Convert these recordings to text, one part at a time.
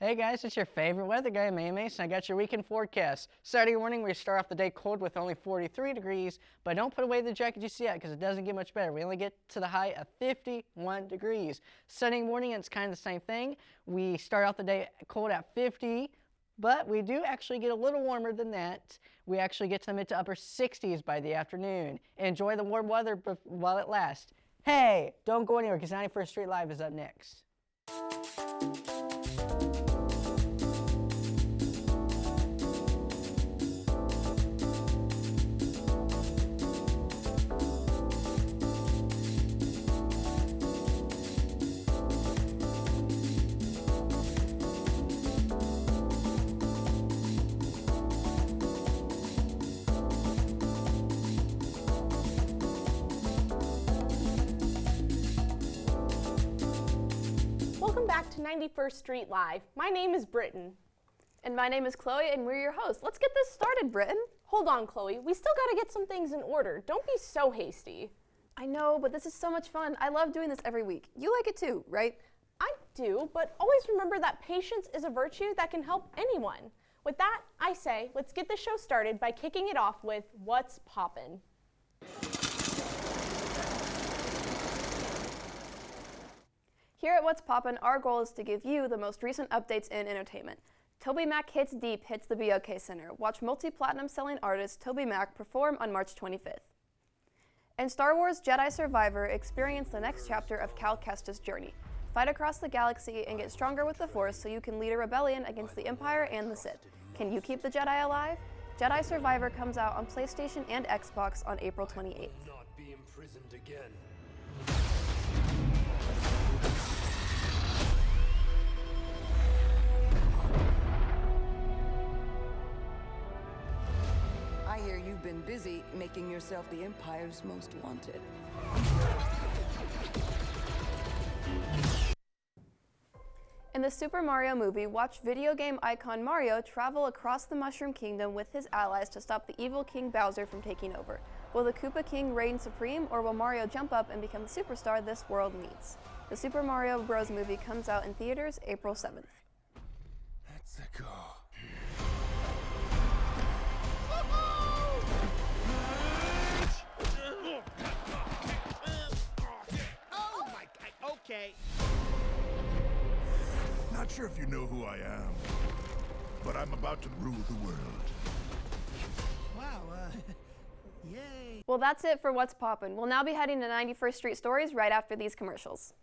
Hey guys, it's your favorite weather guy, May Mason. I got your weekend forecast. Saturday morning, we start off the day cold with only 43 degrees, but don't put away the jacket just yet because it doesn't get much better. We only get to the high of 51 degrees. Sunday morning, it's kind of the same thing. We start off the day cold at 50, but we do actually get a little warmer than that. We actually get to the mid to upper 60s by the afternoon. Enjoy the warm weather while it lasts. Hey, don't go anywhere because 91st Street Live is up next. Welcome back to 91st Street Live. My name is Britton. And my name is Chloe, and we're your hosts. Let's get this started, Britton. Hold on, Chloe. We still gotta get some things in order. Don't be so hasty. I know, but this is so much fun. I love doing this every week. You like it too, right? I do, but always remember that patience is a virtue that can help anyone. With that, I say, let's get the show started by kicking it off with What's Poppin'. Here at What's Poppin', our goal is to give you the most recent updates in entertainment. TobyMac Hits Deep hits the BOK Center. Watch multi-platinum selling artist TobyMac perform on March 25th. In Star Wars Jedi Survivor, experience the next chapter of Cal Kestis' journey. Fight across the galaxy and get stronger with the Force so you can lead a rebellion against the Empire and the Sith. Can you keep the Jedi alive? Jedi Survivor comes out on PlayStation and Xbox on April 28th. Not be imprisoned again. I hear you've been busy making yourself the Empire's most wanted. In the Super Mario movie, watch video game icon Mario travel across the Mushroom Kingdom with his allies to stop the evil King Bowser from taking over. Will the Koopa King reign supreme, or will Mario jump up and become the superstar this world needs? The Super Mario Bros. Movie comes out in theaters April 7th. That's a go. Oh my God, okay. Not sure if you know who I am, but I'm about to rule the world. Wow, yay. Well, that's it for What's Poppin'. We'll now be heading to 91st Street Stories right after these commercials.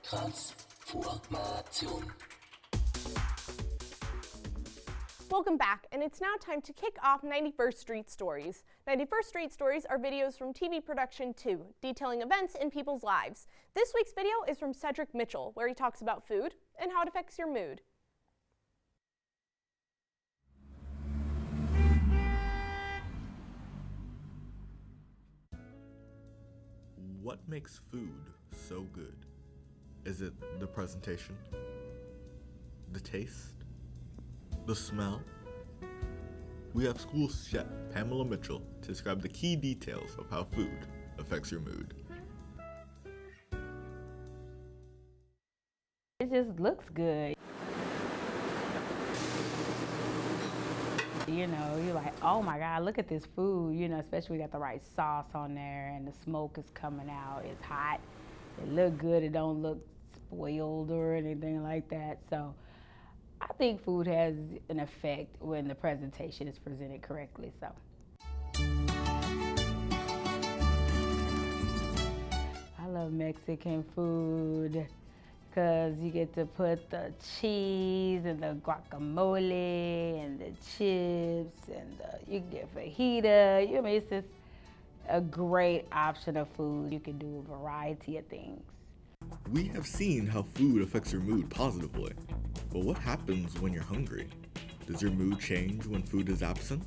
Transformation. Welcome back, and it's now time to kick off 91st Street Stories. 91st Street Stories are videos from TV Production 2, detailing events in people's lives. This week's video is from Cedric Mitchell, where he talks about food and how it affects your mood. What makes food so good? Is it the presentation? The taste? The smell? We have school chef Pamela Mitchell to describe the key details of how food affects your mood. It just looks good. You know, you're like, oh my God, look at this food, you know, especially we got the right sauce on there and the smoke is coming out, it's hot, it look good, it don't look spoiled or anything like that. So I think food has an effect when the presentation is presented correctly. So. I love Mexican food because you get to put the cheese and the guacamole and the chips and you can get fajita. You know, it's just a great option of food. You can do a variety of things. We have seen how food affects your mood positively, but what happens when you're hungry? Does your mood change when food is absent?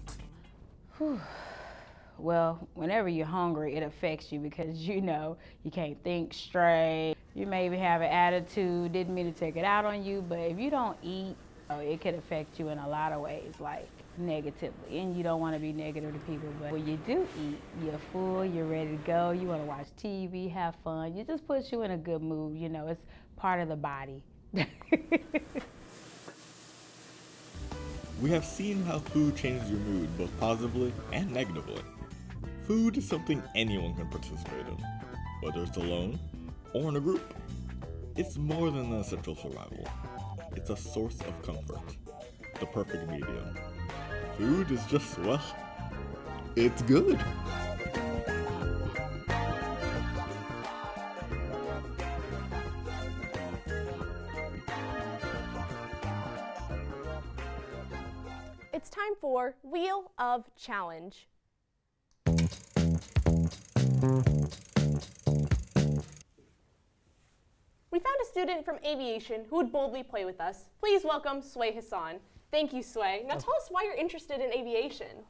Well, whenever you're hungry, it affects you because you know you can't think straight. You maybe have an attitude, didn't mean to take it out on you, but if you don't eat, it could affect you in a lot of ways, like negatively. And you don't want to be negative to people, but when you do eat, you're full, you're ready to go, you want to watch TV, have fun. It just puts you in a good mood, you know, it's part of the body. We have seen how food changes your mood both positively and negatively. Food is something anyone can participate in, whether it's alone or in a group. It's more than an essential survival. It's a source of comfort, the perfect medium. Food is just, well, it's good. It's time for Wheel of Challenge. We found a student from aviation who would boldly play with us. Please welcome Sway Hassan. Thank you, Sway. Now tell us why you're interested in aviation.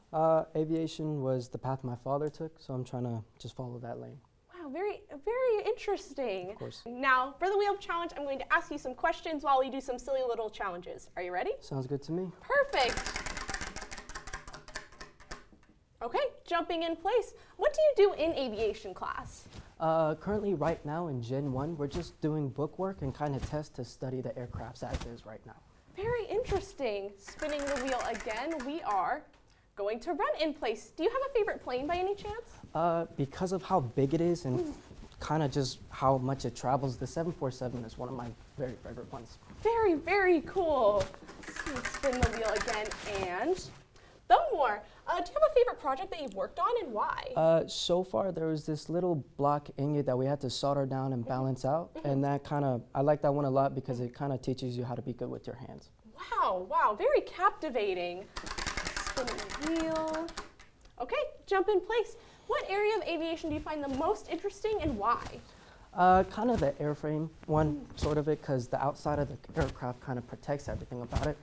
Aviation was the path my father took, so I'm trying to just follow that lane. Wow, very interesting. Of course. Now, for the Wheel of Challenge, I'm going to ask you some questions while we do some silly little challenges. Are you ready? Sounds good to me. Perfect. Okay, jumping in place. What do you do in aviation class? Currently, right now in Gen 1, we're just doing book work and kind of tests to study the aircrafts as is right now. Very interesting. Spinning the wheel again, we are going to run in place. Do you have a favorite plane by any chance? Because of how big it is and kind of just how much it travels, the 747 is one of my very favorite ones. Very cool. Spin the wheel again and Thumbmore. Do you have a favorite project that you've worked on and why? So far, there was this little block ingot that we had to solder down and balance out, and that I like that one a lot because it kind of teaches you how to be good with your hands. Wow, very captivating. Spinning the wheel. Okay, jump in place. What area of aviation do you find the most interesting and why? Kind of the airframe one, sort of it, because the outside of the aircraft kind of protects everything about it.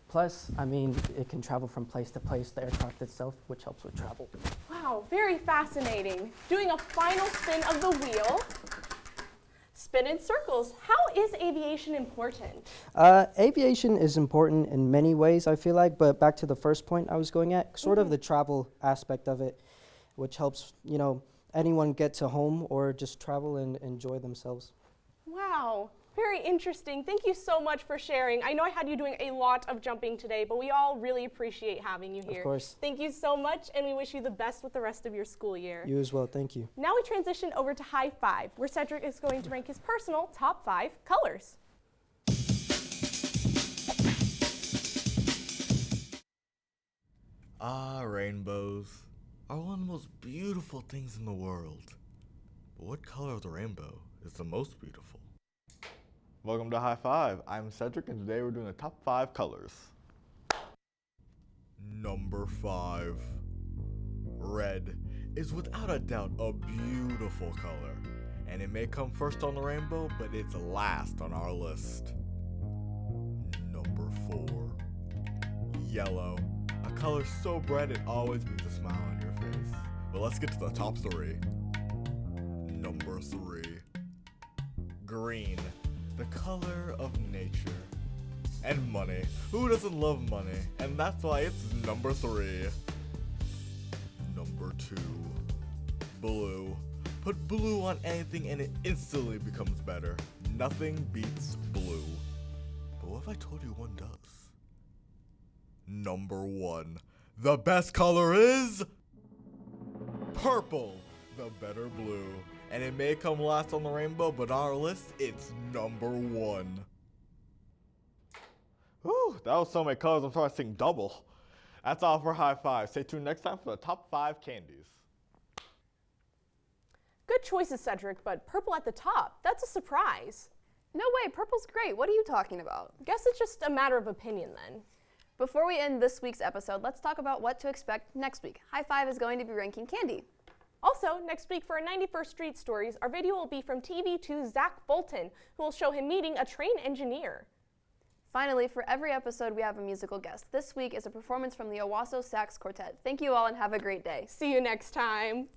Plus, I mean, it can travel from place to place, the aircraft itself, which helps with travel. Wow, very fascinating. Doing a final spin of the wheel. Spin in circles. How is aviation important? Aviation is important in many ways, I feel like, but back to the first point I was going at, sort of the travel aspect of it, which helps, you know, anyone get to home or just travel and enjoy themselves. Wow. Very interesting. Thank you so much for sharing. I know I had you doing a lot of jumping today, but we all really appreciate having you here. Of course. Thank you so much, and we wish you the best with the rest of your school year. You as well. Thank you. Now we transition over to High Five, where Cedric is going to rank his personal top 5 colors. Rainbows are one of the most beautiful things in the world. But what color of the rainbow is the most beautiful? Welcome to High Five. I'm Cedric, and today we're doing the top 5 colors. Number 5. Red is without a doubt a beautiful color, and it may come first on the rainbow, but it's last on our list. Number 4. Yellow, a color so bright it always brings a smile on your face. But let's get to the top 3. Number 3. Green, the color of nature. And money. Who doesn't love money? And that's why it's number 3. Number 2. Blue. Put blue on anything and it instantly becomes better. Nothing beats blue. But what if I told you one does? Number 1. The best color is purple. The better blue. And it may come last on the rainbow, but on our list, it's number 1. Whew, that was so many colors, I'm starting to sing double. That's all for High Five. Stay tuned next time for the top 5 candies. Good choices, Cedric, but purple at the top. That's a surprise. No way, purple's great. What are you talking about? Guess it's just a matter of opinion then. Before we end this week's episode, let's talk about what to expect next week. High Five is going to be ranking candy. Also, next week for our 91st Street Stories, our video will be from TV2's Zach Fulton, who will show him meeting a train engineer. Finally, for every episode, we have a musical guest. This week is a performance from the Owasso Sax Quartet. Thank you all and have a great day. See you next time.